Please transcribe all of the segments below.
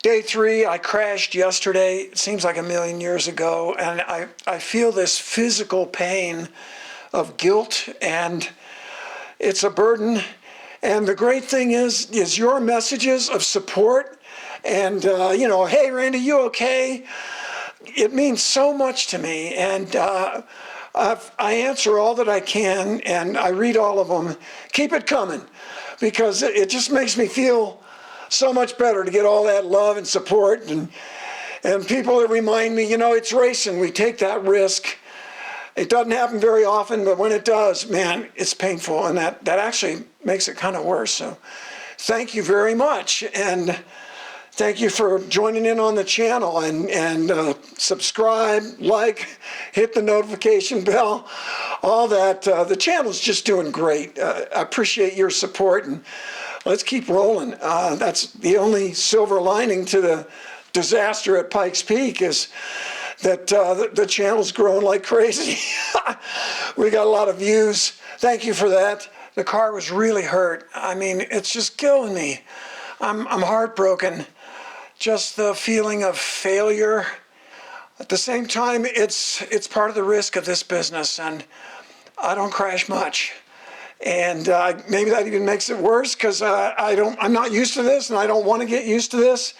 Day 3, I crashed yesterday. It seems like a million years ago, and I feel this physical pain of guilt, and it's a burden. And the great thing is your messages of support and, you know, hey, Randy, you okay? It means so much to me, and I answer all that I can, and I read all of them. Keep it coming, because it just makes me feel so much better to get all that love and support, and people that remind me, you know, it's racing. We take that risk. It doesn't happen very often, but when it does, man, it's painful, and that actually makes it kind of worse. So thank you very much, and thank you for joining in on the channel, and subscribe, like, hit the notification bell, all that. The channel's just doing great. I appreciate your support, and let's keep rolling. That's the only silver lining to the disaster at Pikes Peak, is that the channel's growing like crazy. We got a lot of views. Thank you for that. The car was really hurt. I mean, it's just killing me. I'm heartbroken. Just the feeling of failure. At the same time, it's part of the risk of this business, and I don't crash much. And maybe that even makes it worse, because I'm not used to this, and I don't want to get used to this.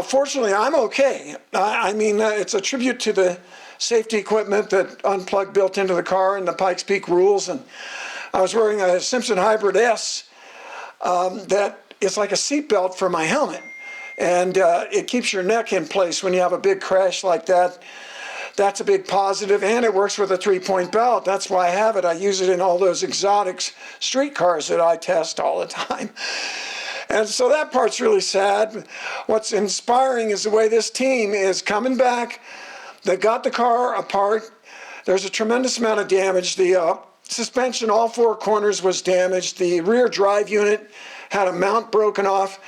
Fortunately, I'm okay. I mean, it's a tribute to the safety equipment that Unplugged built into the car and the Pikes Peak rules. And I was wearing a Simpson Hybrid S that is like a seatbelt for my helmet. And it keeps your neck in place when you have a big crash like that. That's a big positive, and it works with a 3-point belt. That's why I have it. I use it in all those exotic street cars that I test all the time. And so that part's really sad. What's inspiring is the way this team is coming back. They got the car apart. There's a tremendous amount of damage. The suspension, all 4 corners was damaged. The rear drive unit had a mount broken off,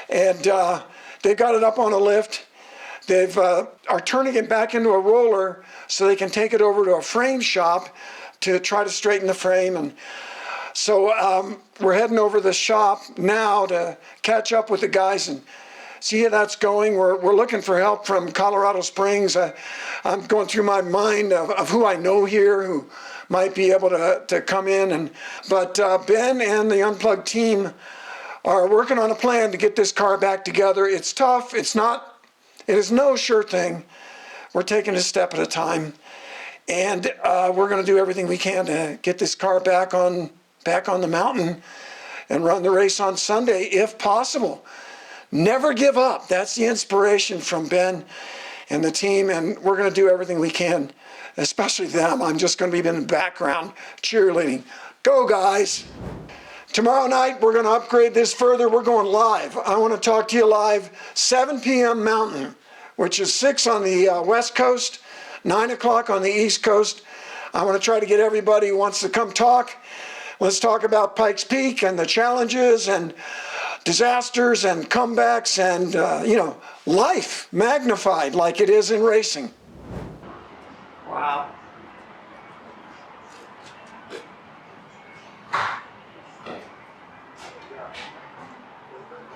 and they got it up on a lift. They've are turning it back into a roller so they can take it over to a frame shop to try to straighten the frame. And so we're heading over to the shop now to catch up with the guys and see how that's going. We're looking for help from Colorado Springs. I'm going through my mind of who I know here who might be able to come in. But Ben and the Unplugged team are working on a plan to get this car back together. It's tough. It is no sure thing. We're taking it a step at a time. And we're going to do everything we can to get this car back on the mountain and run the race on Sunday if possible. Never give up. That's the inspiration from Ben and the team, and we're going to do everything we can, especially them. I'm just going to be in the background cheerleading. Go, guys. Tomorrow night, we're going to upgrade this further. We're going live. I want to talk to you live, 7 p.m. Mountain, which is 6 on the West Coast, 9 o'clock on the East Coast. I want to try to get everybody who wants to come talk. Let's talk about Pikes Peak and the challenges and disasters and comebacks and, you know, life magnified like it is in racing. Wow.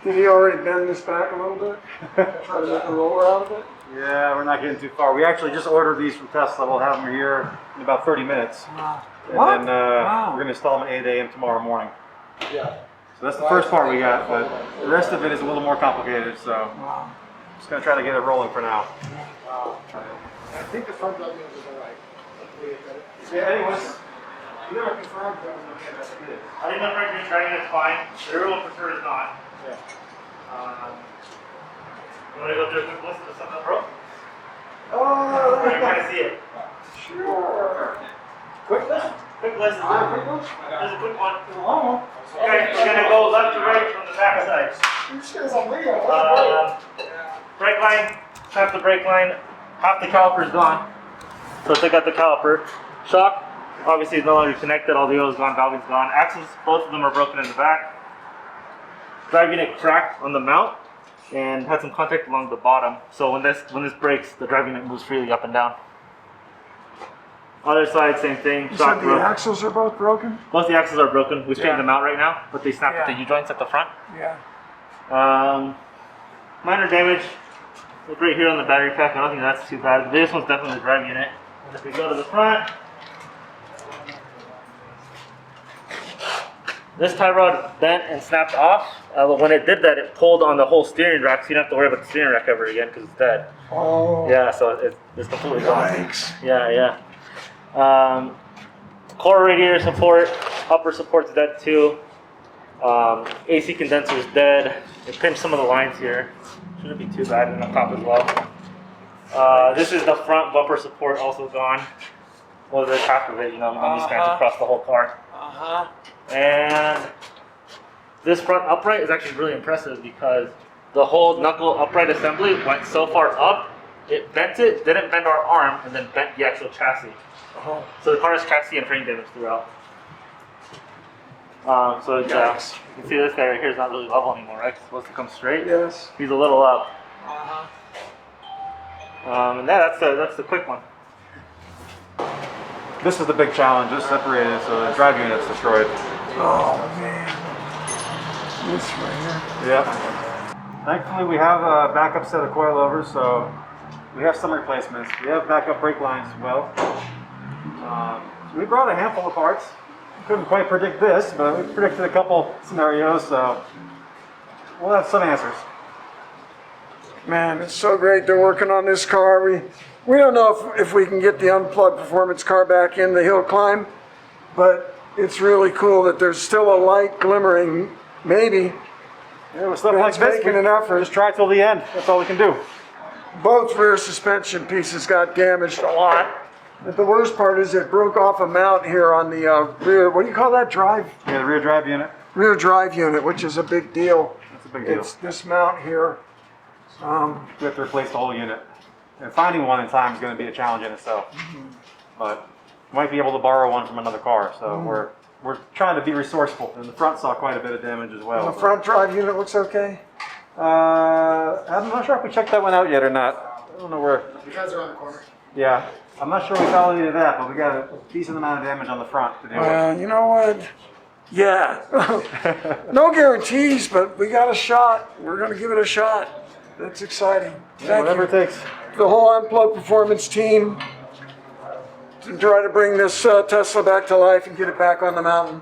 Have you already bend this back a little bit? Try to make a roller out of it? Yeah, we're not getting too far. We actually just ordered these from Tesla. We'll have them here in about 30 minutes. Wow. And then we're going to install them at 8 a.m. tomorrow morning. Yeah. So that's the first part we got, but the rest of it is a little more complicated, so Wow. just going to try to get it rolling for now. Wow. I think the front W is alright. Yeah, anyways. You never confirmed that was okay, that's good. I didn't know if you're trying, it's fine. The rule for sure is not. Yeah. You want to go through a quick list of something, bro? Oh, We're going to see it. sure. Quick list? Quick list. Quick one? There's a quick one. Oh. Okay, you're going to go left to right from the back side. You sure I'm leaving? Brake line, half the brake line, half the caliper is gone. So take out the caliper. Shock, obviously is no longer connected, all the oil's gone, valving's gone. Axles, both of them are broken in the back. Drive unit cracked on the mount and had some contact along the bottom. So when this breaks, the drive unit moves freely up and down. Other side, same thing. You Shock said the broke. axles are both broken? Both the axles are broken. We straightened Yeah. them out right now, but they snapped Yeah. at the U-joints at the front. Yeah. minor damage right here on the battery pack. I don't think that's too bad. The biggest one's definitely the drive unit. And if we go to the front, this tie rod bent and snapped off. When it did that, it pulled on the whole steering rack, so you don't have to worry about the steering rack ever again because it's dead. Oh. Yeah, so it's completely gone. Yikes. Yeah. Core radiator support, upper support's dead too. AC condenser's dead. It pinched some of the lines here. Shouldn't be too bad in the top as well. This is the front bumper support, also gone. Well, there's half of it, you know, these guys across the whole car. And this front upright is actually really impressive because the whole knuckle upright assembly went so far up, it bent it, didn't bend our arm, and then bent the actual chassis. So the car has chassis and frame damage throughout. So it's, you can see this guy right here is not really level anymore, right? It's supposed to come straight. Yes. He's a little up. And that's the quick one. This is the big challenge. This separated, so the drive unit's destroyed. Oh man. This right here. Yeah. Thankfully, we have a backup set of coilovers, so we have some replacements. We have backup brake lines as well. We brought a handful of parts. Couldn't quite predict this, but we predicted a couple scenarios, so we'll have some answers. Man, it's so great they're working on this car. We don't know if we can get the unplugged performance car back in the hill climb, but it's really cool that there's still a light glimmering, maybe. Yeah, with stuff like this, making an effort. Just try till the end. That's all we can do. Both rear suspension pieces got damaged a lot. But the worst part is it broke off a mount here on the rear, what do you call that, drive? Yeah, the rear drive unit. Rear drive unit, which is a big deal. That's a big deal. It's this mount here. We have to replace the whole unit. And finding one in time is going to be a challenge in itself. But we might be able to borrow one from another car, so we're trying to be resourceful. And the front saw quite a bit of damage as well. The front drive unit looks okay? I'm not sure if we checked that one out yet or not. I don't know where. You guys are on the corner. Yeah, I'm not sure we saw any of that, but we got a decent amount of damage on the front to deal with. Well, you know what? Yeah. No guarantees, but we got a shot. We're going to give it a shot. That's exciting. Thank Whatever you. it takes. The whole Unplugged Performance team to try to bring this Tesla back to life and get it back on the mountain.